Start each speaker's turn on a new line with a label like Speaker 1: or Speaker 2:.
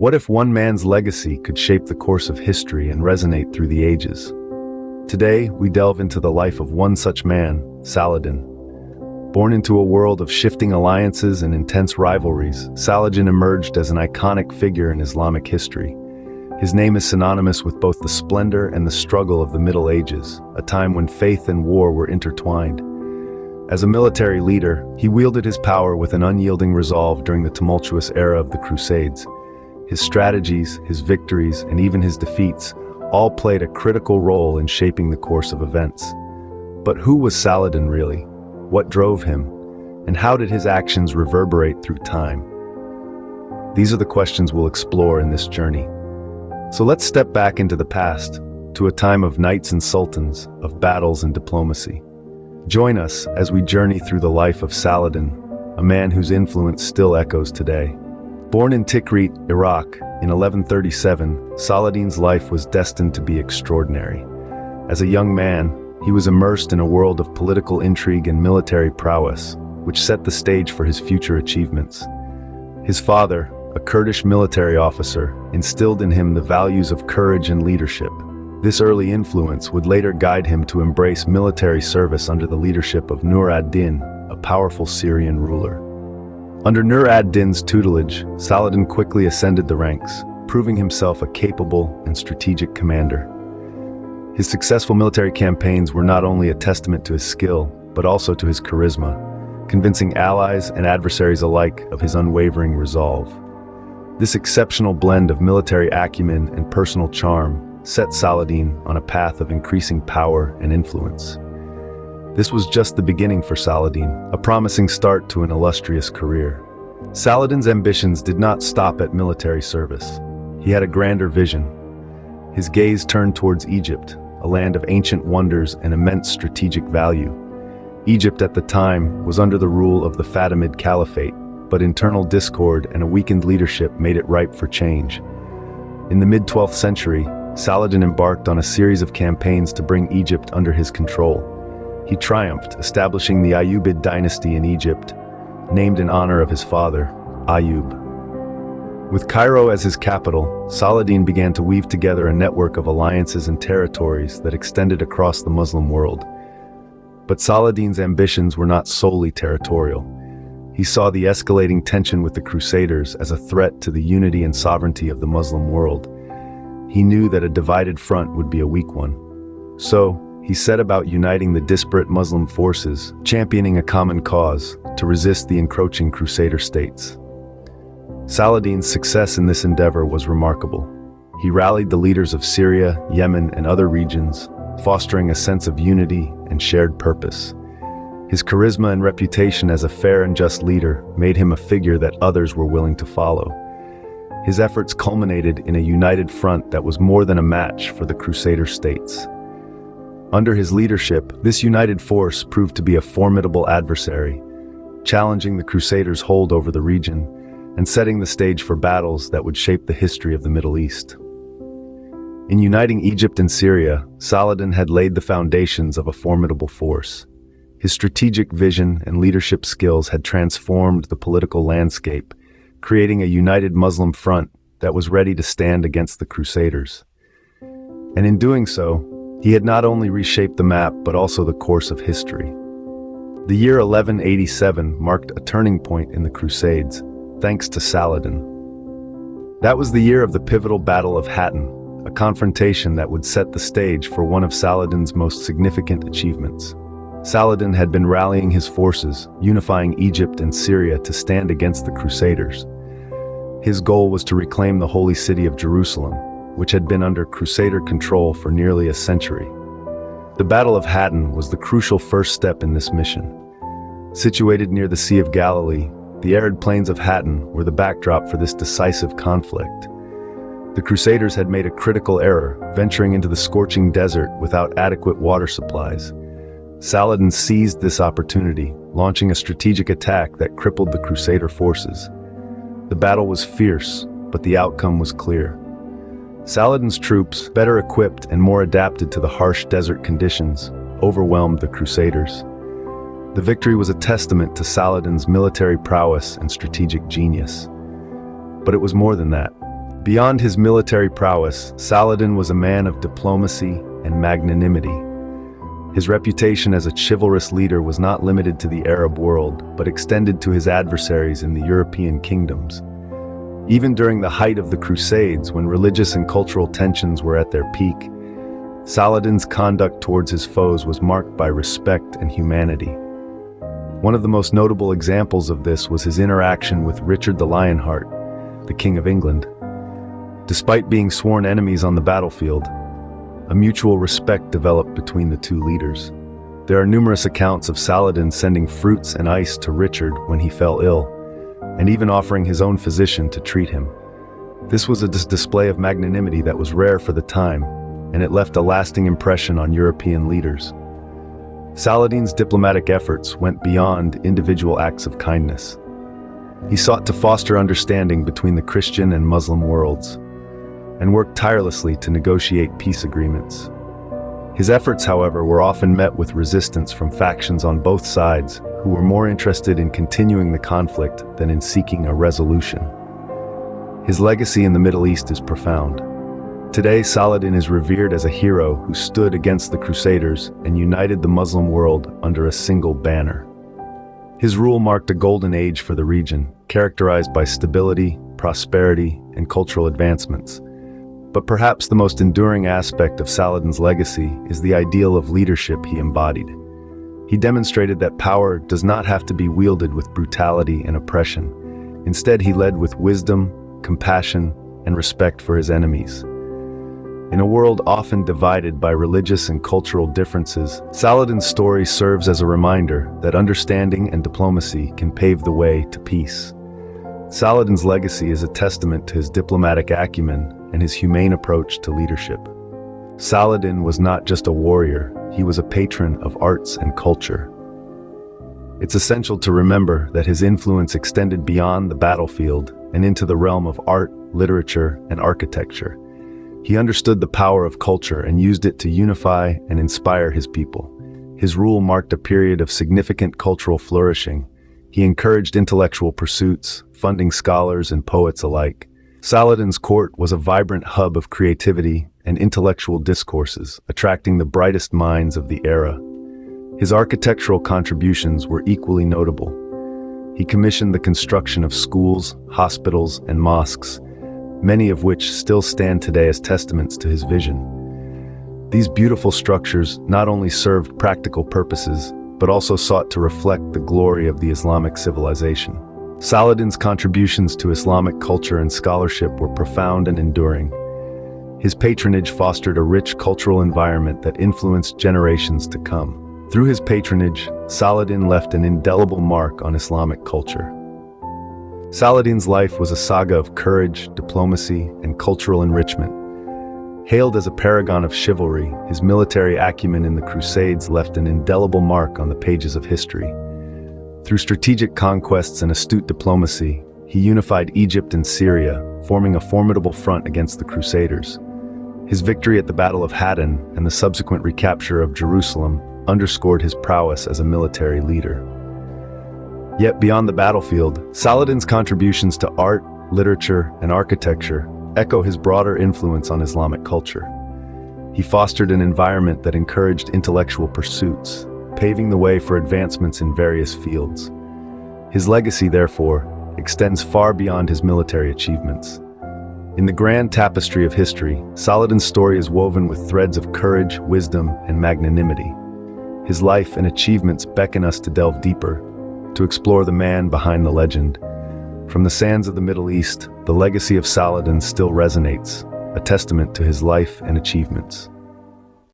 Speaker 1: What if one man's legacy could shape the course of history and resonate through the ages? Today, we delve into the life of one such man, Saladin. Born into a world of shifting alliances and intense rivalries, Saladin emerged as an iconic figure in Islamic history. His name is synonymous with both the splendor and the struggle of the Middle Ages, a time when faith and war were intertwined. As a military leader, he wielded his power with an unyielding resolve during the tumultuous era of the Crusades. His strategies, his victories, and even his defeats all played a critical role in shaping the course of events. But who was Saladin really? What drove him? And how did his actions reverberate through time? These are the questions we'll explore in this journey. So let's step back into the past, to a time of knights and sultans, of battles and diplomacy. Join us as we journey through the life of Saladin, a man whose influence still echoes today. Born in Tikrit, Iraq, in 1137, Saladin's life was destined to be extraordinary. As a young man, he was immersed in a world of political intrigue and military prowess, which set the stage for his future achievements. His father, a Kurdish military officer, instilled in him the values of courage and leadership. This early influence would later guide him to embrace military service under the leadership of Nur ad-Din, a powerful Syrian ruler. Under Nur ad-Din's tutelage, Saladin quickly ascended the ranks, proving himself a capable and strategic commander. His successful military campaigns were not only a testament to his skill, but also to his charisma, convincing allies and adversaries alike of his unwavering resolve. This exceptional blend of military acumen and personal charm set Saladin on a path of increasing power and influence. This was just the beginning for Saladin, a promising start to an illustrious career. Saladin's ambitions did not stop at military service. He had a grander vision. His gaze turned towards Egypt, a land of ancient wonders and immense strategic value. Egypt at the time was under the rule of the Fatimid Caliphate, but internal discord and a weakened leadership made it ripe for change. In the mid-12th century, Saladin embarked on a series of campaigns to bring Egypt under his control. He triumphed, establishing the Ayyubid dynasty in Egypt, named in honor of his father, Ayyub. With Cairo as his capital, Saladin began to weave together a network of alliances and territories that extended across the Muslim world. But Saladin's ambitions were not solely territorial. He saw the escalating tension with the Crusaders as a threat to the unity and sovereignty of the Muslim world. He knew that a divided front would be a weak one. So, he set about uniting the disparate Muslim forces, championing a common cause to resist the encroaching Crusader states. Saladin's success in this endeavor was remarkable. He rallied the leaders of Syria, Yemen, and other regions, fostering a sense of unity and shared purpose. His charisma and reputation as a fair and just leader made him a figure that others were willing to follow. His efforts culminated in a united front that was more than a match for the Crusader states. Under his leadership, this united force proved to be a formidable adversary, challenging the Crusaders' hold over the region and setting the stage for battles that would shape the history of the Middle East. In uniting Egypt and Syria, Saladin had laid the foundations of a formidable force. His strategic vision and leadership skills had transformed the political landscape, creating a united Muslim front that was ready to stand against the Crusaders. And in doing so, he had not only reshaped the map but also the course of history. The year 1187 marked a turning point in the Crusades, thanks to Saladin. That was the year of the pivotal Battle of Hattin, a confrontation that would set the stage for one of Saladin's most significant achievements. Saladin had been rallying his forces, unifying Egypt and Syria to stand against the Crusaders. His goal was to reclaim the holy city of Jerusalem, which had been under Crusader control for nearly a century. The Battle of Hattin was the crucial first step in this mission. Situated near the Sea of Galilee, the arid plains of Hattin were the backdrop for this decisive conflict. The Crusaders had made a critical error, venturing into the scorching desert without adequate water supplies. Saladin seized this opportunity, launching a strategic attack that crippled the Crusader forces. The battle was fierce, but the outcome was clear. Saladin's troops, better equipped and more adapted to the harsh desert conditions, overwhelmed the Crusaders. The victory was a testament to Saladin's military prowess and strategic genius. But it was more than that. Beyond his military prowess, Saladin was a man of diplomacy and magnanimity. His reputation as a chivalrous leader was not limited to the Arab world, but extended to his adversaries in the European kingdoms. Even during the height of the Crusades, when religious and cultural tensions were at their peak, Saladin's conduct towards his foes was marked by respect and humanity. One of the most notable examples of this was his interaction with Richard the Lionheart, the King of England. Despite being sworn enemies on the battlefield, a mutual respect developed between the two leaders. There are numerous accounts of Saladin sending fruits and ice to Richard when he fell ill, and even offering his own physician to treat him. This was a display of magnanimity that was rare for the time, and it left a lasting impression on European leaders. Saladin's diplomatic efforts went beyond individual acts of kindness. He sought to foster understanding between the Christian and Muslim worlds, and worked tirelessly to negotiate peace agreements. His efforts, however, were often met with resistance from factions on both sides who were more interested in continuing the conflict than in seeking a resolution. His legacy in the Middle East is profound. Today, Saladin is revered as a hero who stood against the Crusaders and united the Muslim world under a single banner. His rule marked a golden age for the region, characterized by stability, prosperity, and cultural advancements. But perhaps the most enduring aspect of Saladin's legacy is the ideal of leadership he embodied. He demonstrated that power does not have to be wielded with brutality and oppression. Instead, he led with wisdom, compassion, and respect for his enemies. In a world often divided by religious and cultural differences, Saladin's story serves as a reminder that understanding and diplomacy can pave the way to peace. Saladin's legacy is a testament to his diplomatic acumen and his humane approach to leadership. Saladin was not just a warrior, he was a patron of arts and culture. It's essential to remember that his influence extended beyond the battlefield and into the realm of art, literature, and architecture. He understood the power of culture and used it to unify and inspire his people. His rule marked a period of significant cultural flourishing. He encouraged intellectual pursuits, funding scholars and poets alike. Saladin's court was a vibrant hub of creativity and intellectual discourses, attracting the brightest minds of the era. His architectural contributions were equally notable. He commissioned the construction of schools, hospitals, and mosques, many of which still stand today as testaments to his vision. These beautiful structures not only served practical purposes, but also sought to reflect the glory of the Islamic civilization. Saladin's contributions to Islamic culture and scholarship were profound and enduring. His patronage fostered a rich cultural environment that influenced generations to come. Through his patronage, Saladin left an indelible mark on Islamic culture. Saladin's life was a saga of courage, diplomacy, and cultural enrichment. Hailed as a paragon of chivalry, his military acumen in the Crusades left an indelible mark on the pages of history. Through strategic conquests and astute diplomacy, he unified Egypt and Syria, forming a formidable front against the Crusaders. His victory at the Battle of Hattin and the subsequent recapture of Jerusalem underscored his prowess as a military leader. Yet beyond the battlefield, Saladin's contributions to art, literature, and architecture echo his broader influence on Islamic culture. He fostered an environment that encouraged intellectual pursuits, paving the way for advancements in various fields. His legacy, therefore, extends far beyond his military achievements. In the grand tapestry of history, Saladin's story is woven with threads of courage, wisdom, and magnanimity. His life and achievements beckon us to delve deeper, to explore the man behind the legend. From the sands of the Middle East, the legacy of Saladin still resonates, a testament to his life and achievements.